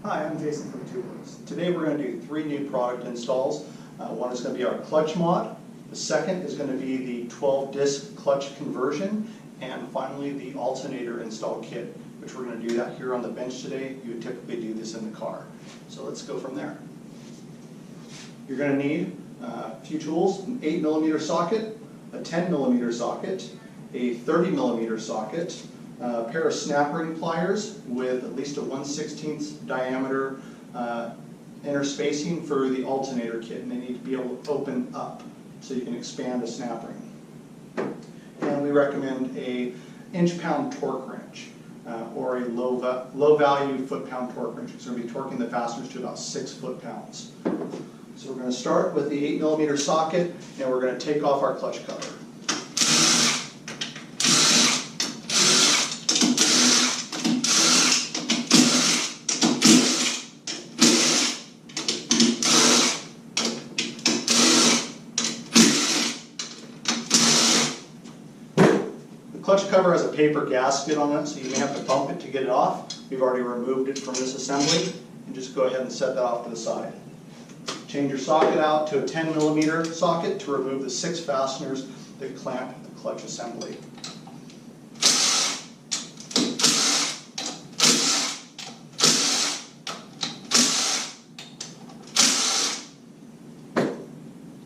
Hi, I'm Jason from Tubeworks. Today we're going to do 3 new product installs. One is going to be our clutch mod, the second is going to be the 12-disc clutch conversion, and finally the alternator install kit, which we're going to do that here on the bench today. You would typically do this in the car. So let's go from there. You're going to need a few tools: an 8mm socket, a 10mm socket, a 30mm socket, a pair of snap ring pliers with at least a 1/16 diameter inner spacing for the alternator kit, and they need to be able to open up so you can expand a snap ring. And we recommend a inch-pound torque wrench or a low-value foot-pound torque wrench. It's going to be torquing the fasteners to about 6 foot-pounds. So we're going to start with the 8mm socket, and we're going to take off our clutch cover. The clutch cover has a paper gasket on it, so you may have to bump it to get it off. We've already removed it from this assembly, and just go ahead and set that off to the side. Change your socket out to a 10mm socket to remove the 6 fasteners that clamp the clutch assembly.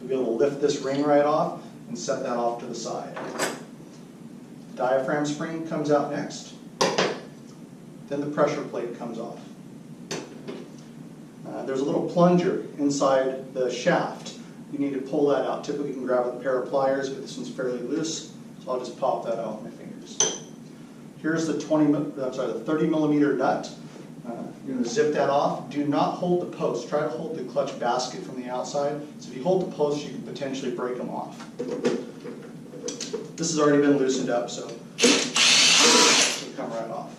You'll be able to lift this ring right off and set that off to the side. Diaphragm spring comes out next. Then the pressure plate comes off. There's a little plunger inside the shaft. You need to pull that out. Typically you can grab with a pair of pliers, but this one's fairly loose, so I'll just pop that out with my fingers. Here's the 30mm nut. You're going to zip that off. Do not hold the post. Try to hold the clutch basket from the outside. So if you hold the post, you can potentially break them off. This has already been loosened up, so it'll come right off.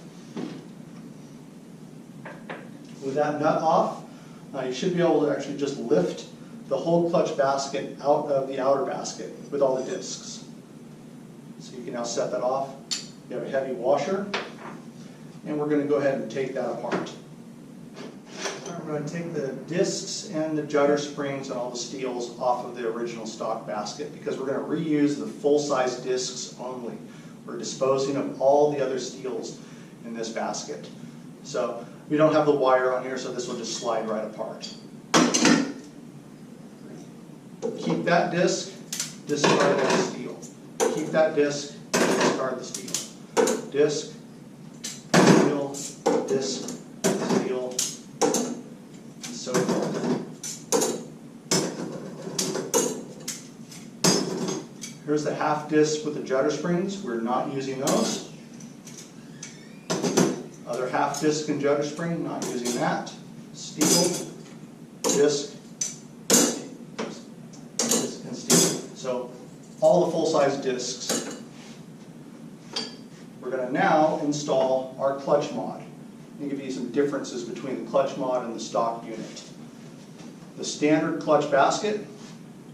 With that nut off, you should be able to actually just lift the whole clutch basket out of the outer basket with all the discs. So you can now set that off. You have a heavy washer, and we're going to go ahead and take that apart. We're going to take the discs and the judder springs and all the steels off of the original stock basket because we're going to reuse the full-size discs only. We're disposing of all the other steels in this basket. So we don't have the wire on here, so this will just slide right apart. Keep that disc, discard that steel. Keep that disc, discard the steel. Disc, steel, disc, steel, and so forth. Here's the half disc with the judder springs. We're not using those. Other half disc and judder spring, not using that. Steel, disc, and steel. So all the full-size discs. We're going to now install our clutch mod. I'll give you some differences between the clutch mod and the stock unit. The standard clutch basket,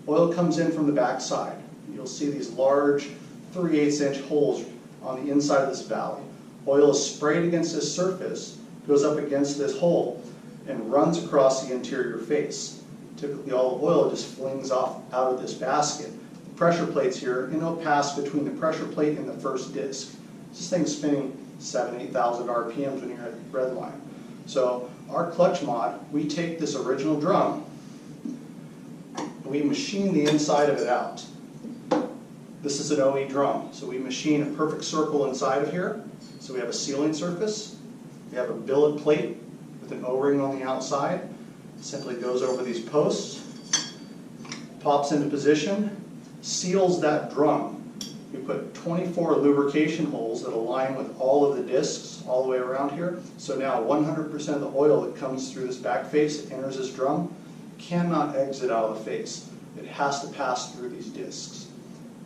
oil comes in from the back side. You'll see these large 3/8 inch holes on the inside of this valve. Oil is sprayed against this surface, goes up against this hole, and runs across the interior face. Typically all the oil just flings off out of this basket. The pressure plates here, and it'll pass between the pressure plate and the first disc. This thing's spinning 7,000 to 8,000 RPMs when you're at the red line. So our clutch mod, we take this original drum, and we machine the inside of it out. This is an OE drum, so we machine a perfect circle inside of here. So we have a sealing surface, we have a billet plate with an O-ring on the outside. It simply goes over these posts, pops into position, seals that drum. We put 24 lubrication holes that align with all of the discs all the way around here. So now 100% of the oil that comes through this back face that enters this drum cannot exit out of the face. It has to pass through these discs.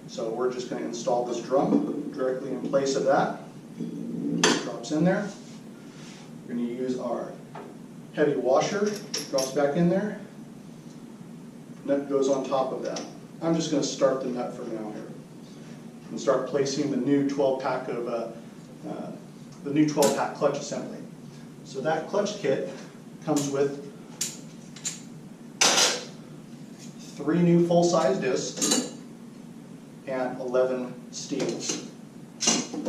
So we're just going to install this drum directly in place of that. Drops in there. We're going to use our heavy washer, drops back in there. Nut goes on top of that. I'm just going to start the nut for now here. And start placing the new 12-pack of the new 12-pack clutch assembly. So that clutch kit comes with 3 new full-size discs and 11 steels. We're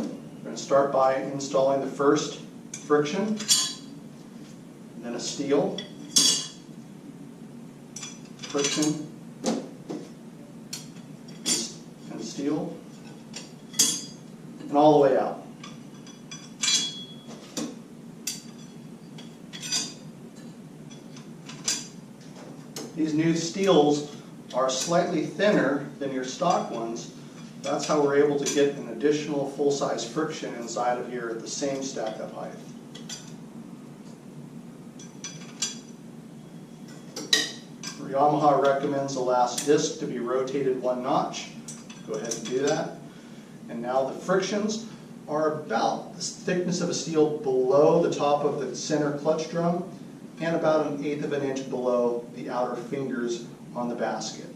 going to start by installing the first friction, and then a steel, friction, and steel, and all the way out. These new steels are slightly thinner than your stock ones. That's how we're able to get an additional full-size friction inside of here at the same stack-up height. Yamaha recommends the last disc to be rotated 1 notch. Go ahead and do that. And now the frictions are about the thickness of a steel below the top of the center clutch drum and about 1/8 of an inch below the outer fingers on the basket.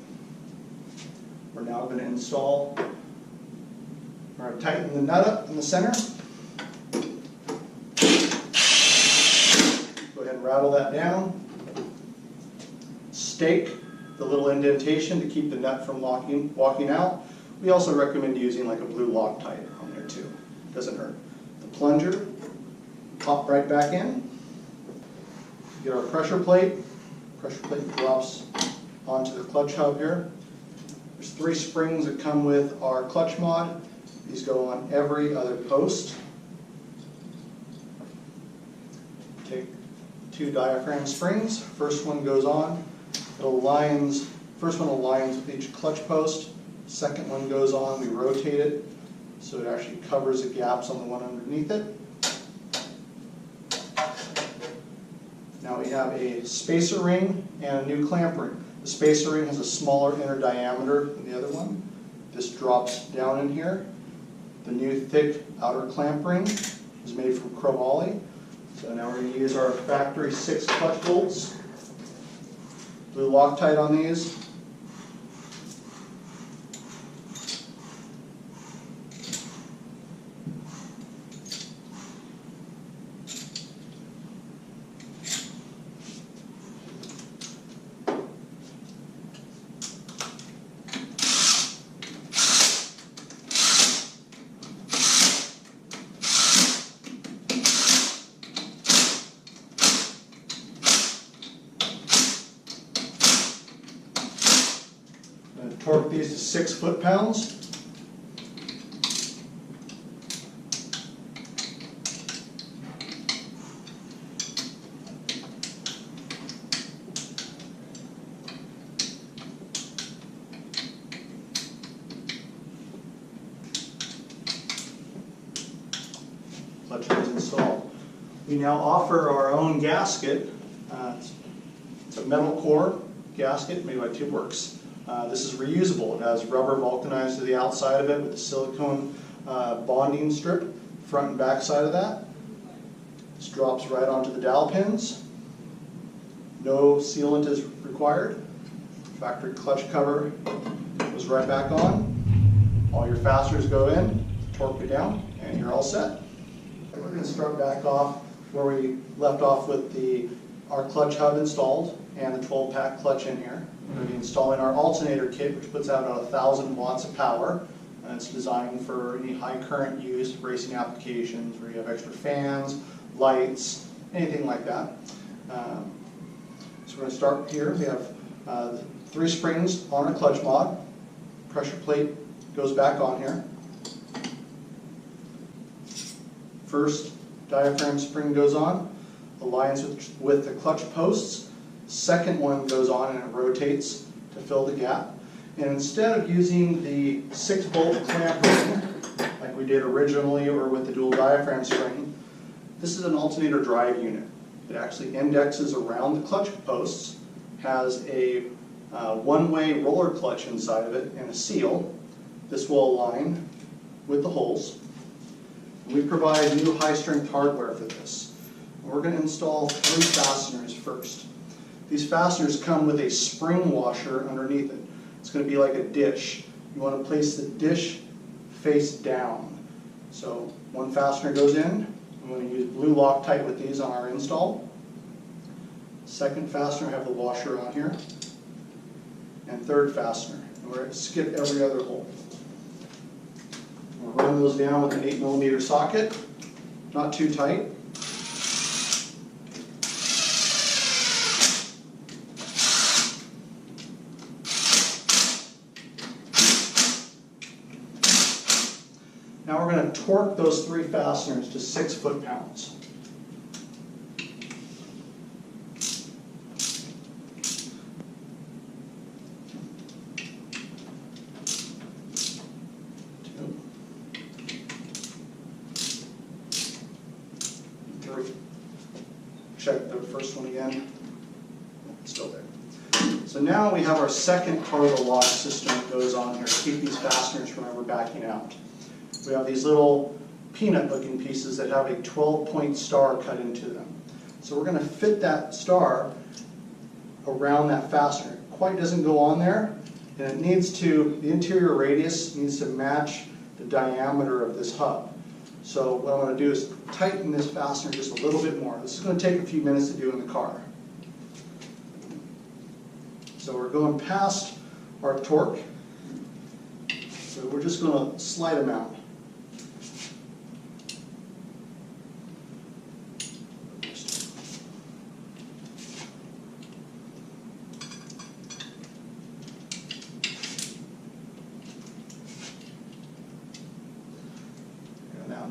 We're now going to install, we're going to tighten the nut up in the center. Go ahead and rattle that down. Stake the little indentation to keep the nut from walking out. We also recommend using like a blue Loctite on there too. Doesn't hurt. The plunger, pop right back in. Get our pressure plate. Pressure plate drops onto the clutch hub here. There's 3 springs that come with our clutch mod. These go on every other post. Take 2 diaphragm springs. First one goes on. It aligns. First one aligns with each clutch post. Second one goes on. We rotate it so it actually covers the gaps on the one underneath it. Now we have a spacer ring and a new clamp ring. The spacer ring has a smaller inner diameter than the other one. This drops down in here. The new thick outer clamp ring is made from chromoly. So now we're going to use our factory 6 clutch bolts. Blue Loctite on these. Torque these to 6 foot-pounds. Clutch is installed. We now offer our own gasket. It's a metal core gasket made by Tubeworks. This is reusable. It has rubber vulcanized to the outside of it with a silicone bonding strip, front and back side of that. This drops right onto the dowel pins. No sealant is required. Factory clutch cover goes right back on. All your fasteners go in, torque it down, and you're all set. We're going to start back off where we left off with our clutch hub installed and the 12-pack clutch in here. We're going to be installing our alternator kit, which puts out about 1,000 watts of power. And it's designed for any high current use, racing applications where you have extra fans, lights, anything like that. So we're going to start here. We have 3 springs on our clutch mod. Pressure plate goes back on here. First diaphragm spring goes on, aligns with the clutch posts. Second one goes on and it rotates to fill the gap. And instead of using the 6-bolt clamp ring like we did originally or with the dual diaphragm spring, this is an alternator drive unit. It actually indexes around the clutch posts, has a one-way roller clutch inside of it and a seal. This will align with the holes. We provide new high-strength hardware for this. We're going to install 3 fasteners first. These fasteners come with a spring washer underneath it. It's going to be like a dish. You want to place the dish face down. So 1 fastener goes in. I'm going to use blue Loctite with these on our install. Second fastener, I have the washer on here. And third fastener. And we're going to skip every other hole. We'll run those down with an 8mm socket, not too tight. Now we're going to torque those 3 fasteners to 6 foot-pounds. Check the first one again. It's still there. So now we have our second part of the lock system that goes on here to keep these fasteners from ever backing out. We have these little peanut-looking pieces that have a 12-point star cut into them. So we're going to fit that star around that fastener. It quite doesn't go on there, and it needs to, the interior radius needs to match the diameter of this hub. So what I'm going to do is tighten this fastener just a little bit more. This is going to take a few minutes to do in the car. So we're going past our torque. So we're just going to slide them out.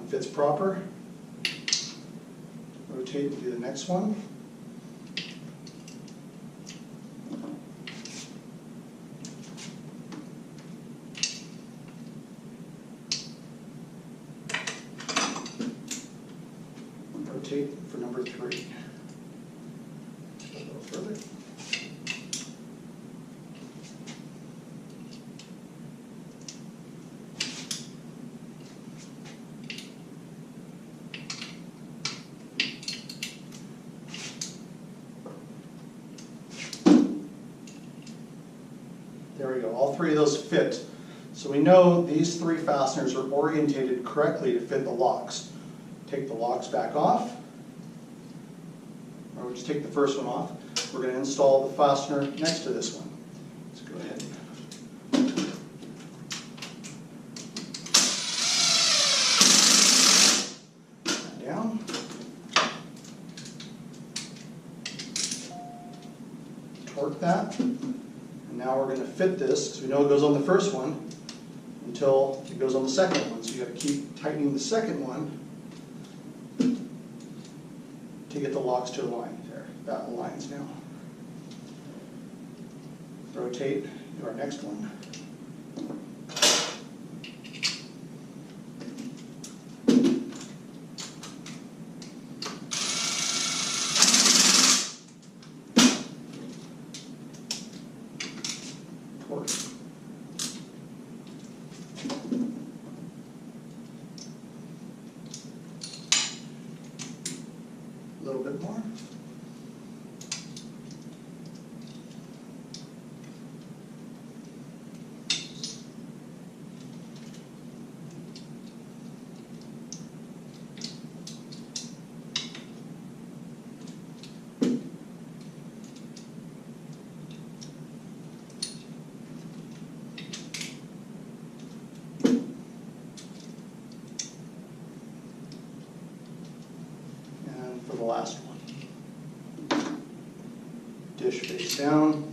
Fits proper. Rotate and do the next one. Rotate for number 3. A little further. There we go, all 3 of those fit. So we know these 3 fasteners are orientated correctly to fit the locks. Take the locks back off, or we'll just take the first one off. We're going to install the fastener next to this one. Let's go ahead. Down. Torque that. Now we're going to fit this, because we know it goes on the first one, until it goes on the second one. So you have to keep tightening the second one to get the locks to align. There, that aligns now. Rotate, do our next one. A little bit more. For the last one. Dish face down.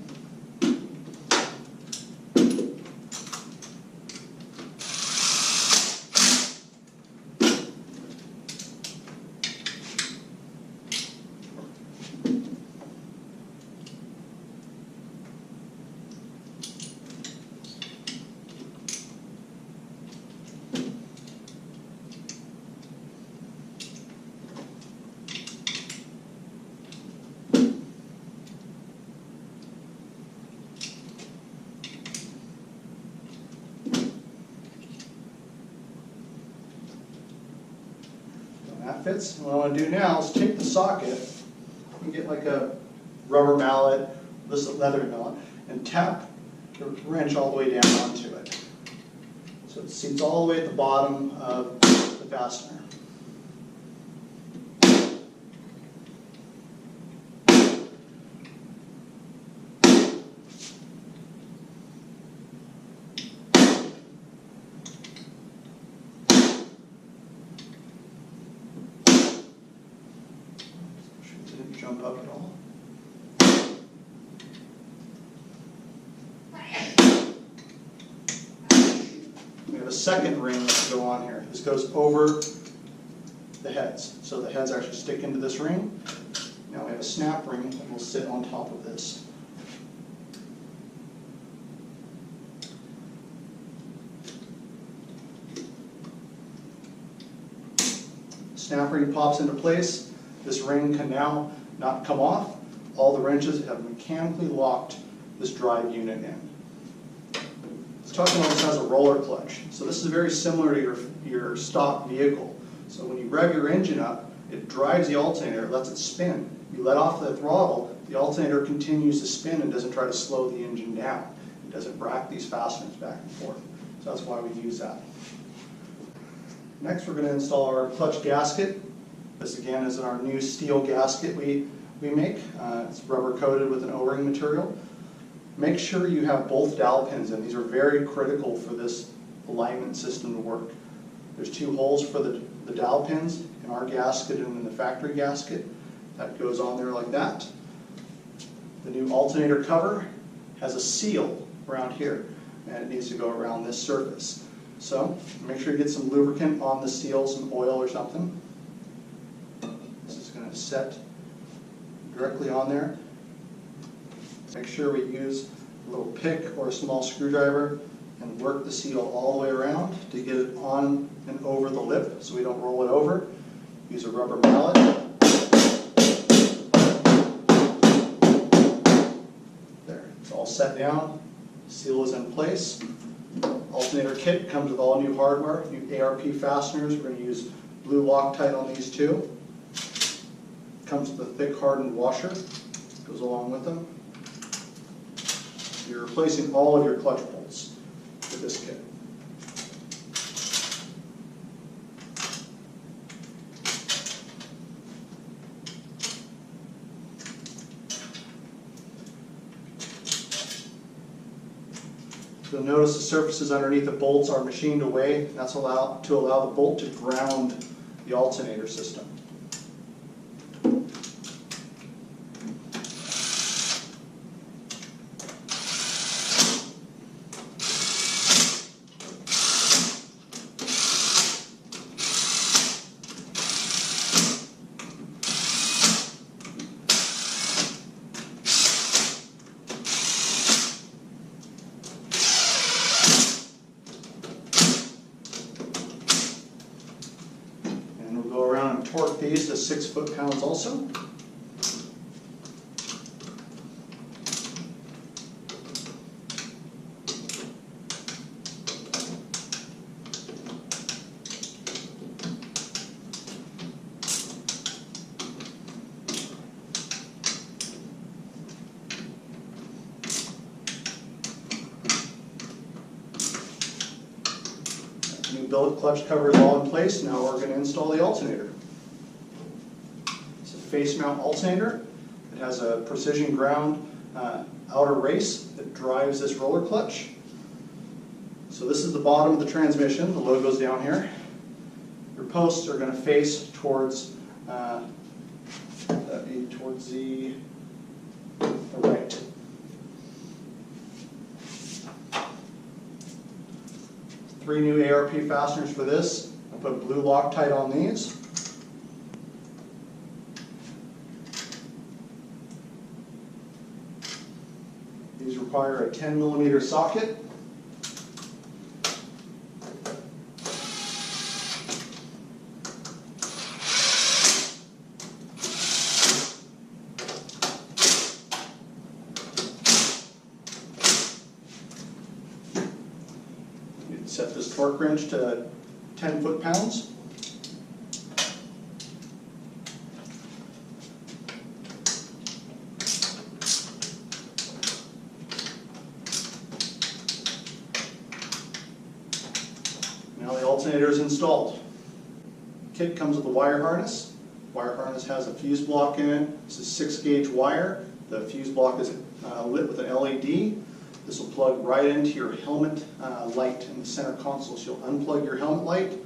That fits. And what I want to do now is take the socket and get like a rubber mallet, this leather mallet, and tap the wrench all the way down onto it. So it seats all the way at the bottom of the fastener. have a second ring to go on here. This goes over the heads. So the heads actually stick into this ring. Now we have a snap ring that will sit on top of this. Snap ring pops into place. This ring can now not come off. All the wrenches have mechanically locked this drive unit in. This truck also has a roller clutch. So this is very similar to your stock vehicle. So when you rev your engine up, it drives the alternator, lets it spin. You let off the throttle, the alternator continues to spin and doesn't try to slow the engine down. It doesn't rack these fasteners back and forth. So that's why we use that. Next, we're going to install our clutch gasket. This again is our new steel gasket we make. It's rubber coated with an O-ring material. Make sure you have both dowel pins in. These are very critical for this alignment system to work. There's 2 holes for the dowel pins in our gasket and in the factory gasket. That goes on there like that. The new alternator cover has a seal around here, and it needs to go around this surface. So make sure you get some lubricant on the seal, some oil or something. This is going to set directly on there. Make sure we use a little pick or a small screwdriver and work the seal all the way around to get it on and over the lip so we don't roll it over. Use a rubber mallet. There, it's all set down. Seal is in place. Alternator kit comes with all new hardware, new ARP fasteners. We're going to use blue Loctite on these 2. Comes with a thick hardened washer. Goes along with them. You're replacing all of your clutch bolts with this kit. You'll notice the surfaces underneath the bolts are machined away. That's to allow the bolt to ground the alternator system. Torque these to 6 foot-pounds also. New billet clutch cover is all in place. Now we're going to install the alternator. Face mount alternator. It has a precision ground outer race that drives this roller clutch. So this is the bottom of the transmission. The logo's down here. Your posts are going to face towards towards the right. Three new ARP fasteners for this. I put blue Loctite on these. These require a 10mm socket. You can set this torque wrench to 10 foot-pounds. Now the alternator is installed. Kit comes with a wire harness. Wire harness has a fuse block in it. This is 6-gauge wire. The fuse block is lit with an LED. This will plug right into your helmet light in the center console. So you'll unplug your helmet light,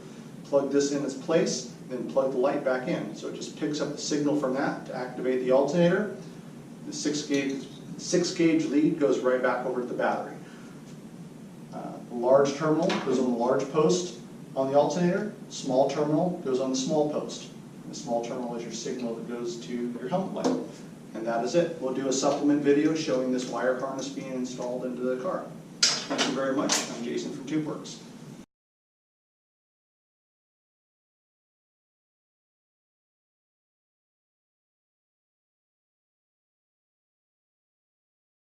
plug this in its place, then plug the light back in. So it just picks up the signal from that to activate the alternator. The 6-gauge lead goes right back over to the battery. The large terminal goes on the large post on the alternator, small terminal goes on the small post. The small terminal is your signal that goes to your helmet light. And that is it. We'll do a supplement video showing this wire harness being installed into the car. Thank you very much. I'm Jason from Tubeworks.